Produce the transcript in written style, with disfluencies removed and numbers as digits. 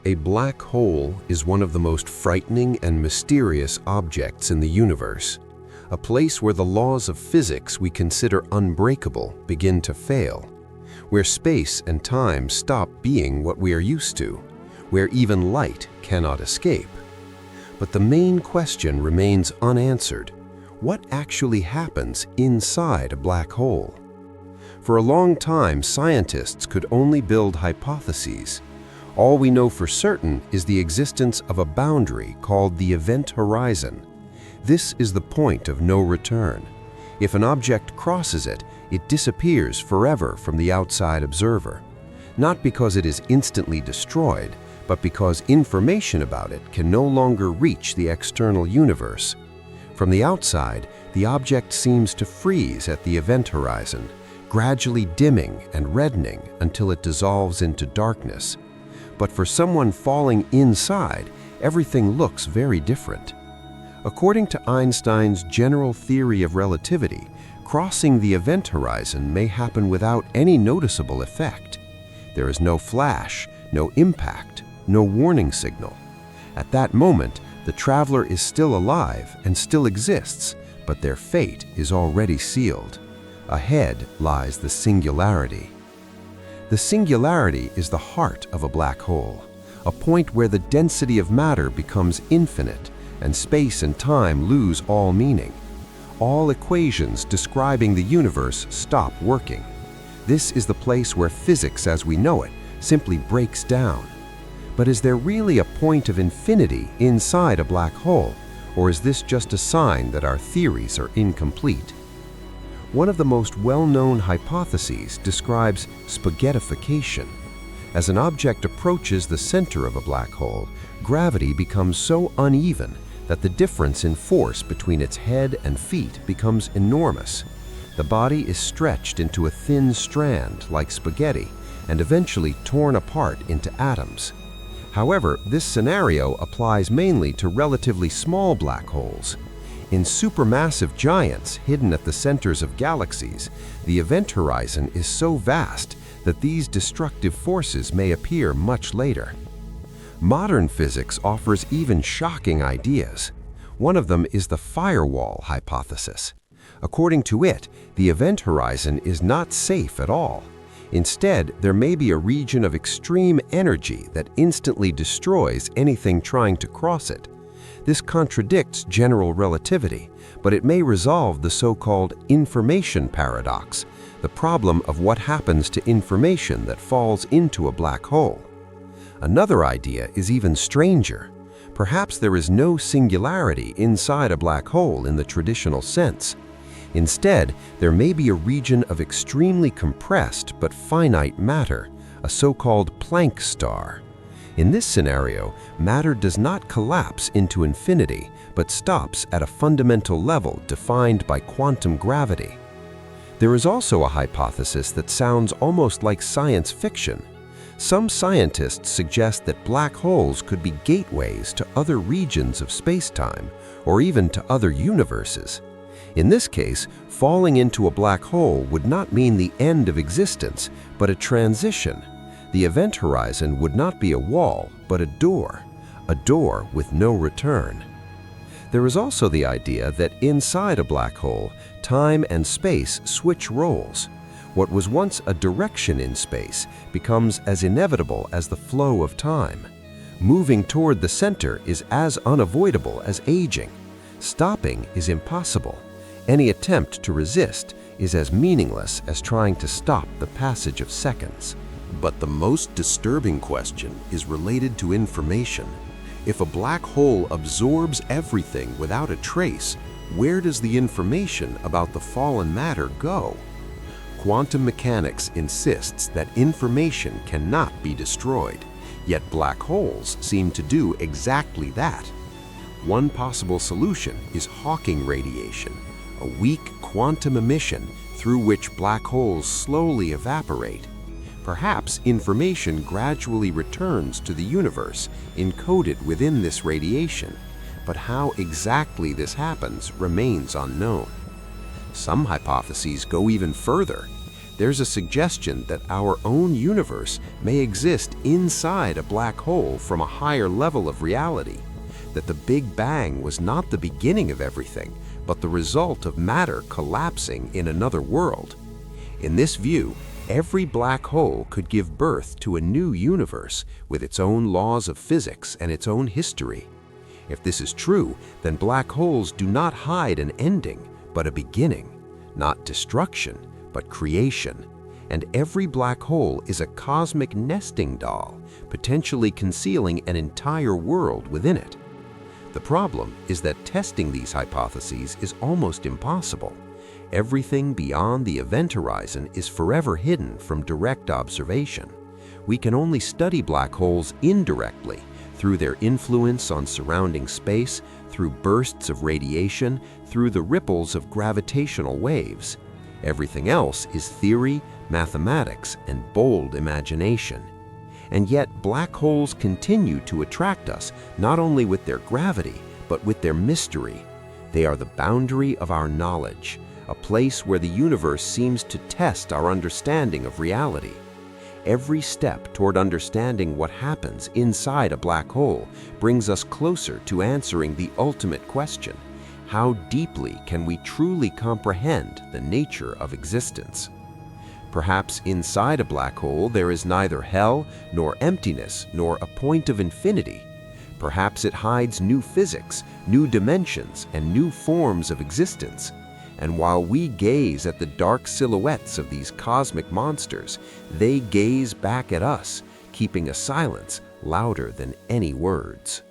A black hole is one of the most frightening and mysterious objects in the universe, a place where the laws of physics we consider unbreakable begin to fail, where space and time stop being what we are used to, where even light cannot escape. But the main question remains unanswered. What actually happens inside a black hole? For a long time, scientists could only build hypotheses. All we know for certain is the existence of a boundary called the event horizon. This is the point of no return. If an object crosses it, it disappears forever from the outside observer. Not because it is instantly destroyed, but because information about it can no longer reach the external universe. From the outside, the object seems to freeze at the event horizon, gradually dimming and reddening until it dissolves into darkness. But for someone falling inside, everything looks very different. According to Einstein's general theory of relativity, crossing the event horizon may happen without any noticeable effect. There is no flash, no impact, no warning signal. At that moment, the traveler is still alive and still exists, but their fate is already sealed. Ahead lies the singularity. The singularity is the heart of a black hole, a point where the density of matter becomes infinite and space and time lose all meaning. All equations describing the universe stop working. This is the place where physics as we know it simply breaks down. But is there really a point of infinity inside a black hole, or is this just a sign that our theories are incomplete? One of the most well-known hypotheses describes spaghettification. As an object approaches the center of a black hole, gravity becomes so uneven that the difference in force between its head and feet becomes enormous. The body is stretched into a thin strand like spaghetti and eventually torn apart into atoms. However, this scenario applies mainly to relatively small black holes. In supermassive giants hidden at the centers of galaxies, the event horizon is so vast that these destructive forces may appear much later. Modern physics offers even shocking ideas. One of them is the firewall hypothesis. According to it, the event horizon is not safe at all. Instead, there may be a region of extreme energy that instantly destroys anything trying to cross it. This contradicts general relativity, but it may resolve the so-called information paradox, the problem of what happens to information that falls into a black hole. Another idea is even stranger. Perhaps there is no singularity inside a black hole in the traditional sense. Instead, there may be a region of extremely compressed but finite matter, a so-called Planck star. In this scenario, matter does not collapse into infinity, but stops at a fundamental level defined by quantum gravity. There is also a hypothesis that sounds almost like science fiction. Some scientists suggest that black holes could be gateways to other regions of space-time, or even to other universes. In this case, falling into a black hole would not mean the end of existence, but a transition. The event horizon would not be a wall, but a door with no return. There is also the idea that inside a black hole, time and space switch roles. What was once a direction in space becomes as inevitable as the flow of time. Moving toward the center is as unavoidable as aging. Stopping is impossible. Any attempt to resist is as meaningless as trying to stop the passage of seconds. But the most disturbing question is related to information. If a black hole absorbs everything without a trace, where does the information about the fallen matter go? Quantum mechanics insists that information cannot be destroyed, yet black holes seem to do exactly that. One possible solution is Hawking radiation, a weak quantum emission through which black holes slowly evaporate. Perhaps information gradually returns to the universe encoded within this radiation, but how exactly this happens remains unknown. Some hypotheses go even further. there's a suggestion that our own universe may exist inside a black hole from a higher level of reality, that the Big Bang was not the beginning of everything, but the result of matter collapsing in another world. In this view, every black hole could give birth to a new universe with its own laws of physics and its own history. If this is true, then black holes do not hide an ending, but a beginning, not destruction, but creation. And every black hole is a cosmic nesting doll, potentially concealing an entire world within it. The problem is that testing these hypotheses is almost impossible. Everything beyond the event horizon is forever hidden from direct observation. We can only study black holes indirectly, through their influence on surrounding space, through bursts of radiation, through the ripples of gravitational waves. Everything else is theory, mathematics, and bold imagination. And yet, black holes continue to attract us, not only with their gravity, but with their mystery. They are the boundary of our knowledge, a place where the universe seems to test our understanding of reality. Every step toward understanding what happens inside a black hole brings us closer to answering the ultimate question: how deeply can we truly comprehend the nature of existence? Perhaps inside a black hole there is neither hell, nor emptiness, nor a point of infinity. Perhaps it hides new physics, new dimensions, and new forms of existence. And while we gaze at the dark silhouettes of these cosmic monsters, they gaze back at us, keeping a silence louder than any words.